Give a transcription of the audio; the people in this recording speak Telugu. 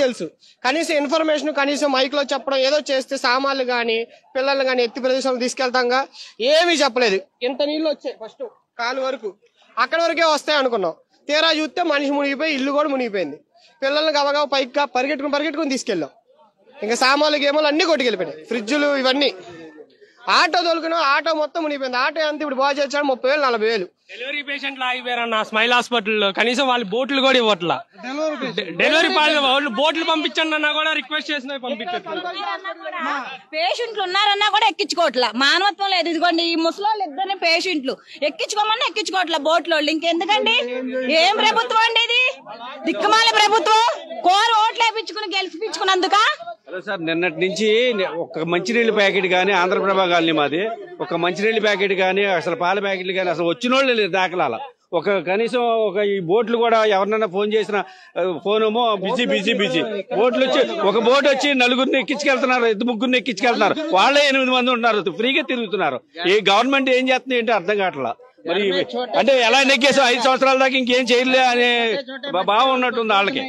తెలుసు. కనీసం ఇన్ఫర్మేషన్ కనీసం మైక్ లో చెప్పడం ఏదో చేస్తే సామాన్లు గాని పిల్లలు గాని ఎత్తి ప్రదేశాలకు తీసుకెళ్తాంగా ఏమీ చెప్పలేదు. ఇంత నీళ్లు వచ్చాయి ఫస్ట్ కాలు వరకు, అక్కడి వరకే వస్తాయి అనుకున్నాం. తీరా చూస్తే మనిషి మునిగిపోయి ఇల్లు కూడా మునిగిపోయింది. పిల్లల్ని గబగబా పైకి పరిగెట్టుకుని తీసుకెళ్ళాం. ఇంకా సామాన్లు గేమాలు అన్ని కొట్టుకెళ్ళిపోయినాయి, ఫ్రిడ్జులు ఇవన్నీ. ఆటో తోలుకున్నాం, ఆటో మొత్తం మునిగిపోయింది. ఆటో ఎంత ఇప్పుడు బాగా చేర్చాడు 30,000 40,000. డెలివరీ పేషెంట్లు ఆగిపోయారన్న స్మైల్ హాస్పిటల్లో, కనీసం వాళ్ళు బోట్లు కూడా ఇవ్వట్లా. డెలివరీ వాళ్ళు బోట్లు పంపించండి అన్నా కూడా రిక్వెస్ట్ చేసిన పంపించట్లేదు. పేషెంట్లు ఉన్నారన్నా కూడా ఎక్కించుకోవట్లా, మానవత్వం లేదు. ఇదిగోండి ఈ ముసలోళ్ళు ఇద్దరిని పేషెంట్లు ఎక్కించుకోమన్నా ఎక్కించుకోవట్లా బోట్లో. ఇంకెందుకండి, ఏం ప్రభుత్వం అండి ఇది? దిక్కుమాల ప్రభుత్వం. కోరు ఓట్లు వేయించుకుని గెలిపించుకున్నందుక. హలో సార్, నిన్నటి నుంచి ఒక మంచినీళ్ళ ప్యాకెట్ కానీ, ఆంధ్రప్రభ కాలనీ మాది, ఒక మంచినీళ్ళ ప్యాకెట్ కానీ అసలు పాల ప్యాకెట్లు కానీ అసలు వచ్చిన వాళ్ళు లేదు దాఖలాల. ఒక కనీసం ఒక ఈ బోట్లు కూడా ఎవరినైనా ఫోన్ చేసిన ఫోన్ ఏమో బిజీ. బోట్లు వచ్చి ఒక బోట్ వచ్చి 4గురిని ఎక్కించుకెళ్తున్నారు, 2 ఎక్కించుకెళ్తున్నారు. వాళ్ళే 8 మంది ఉంటున్నారు, ఫ్రీగా తిరుగుతున్నారు. ఈ గవర్నమెంట్ ఏం చేస్తుంది ఏంటో అర్థం కావట్లా. మరి అంటే ఎలా నెగ్గేసాం 5 సంవత్సరాల దాకా ఇంకేం చేయలే అనే భావం ఉన్నట్టుంది వాళ్ళకి.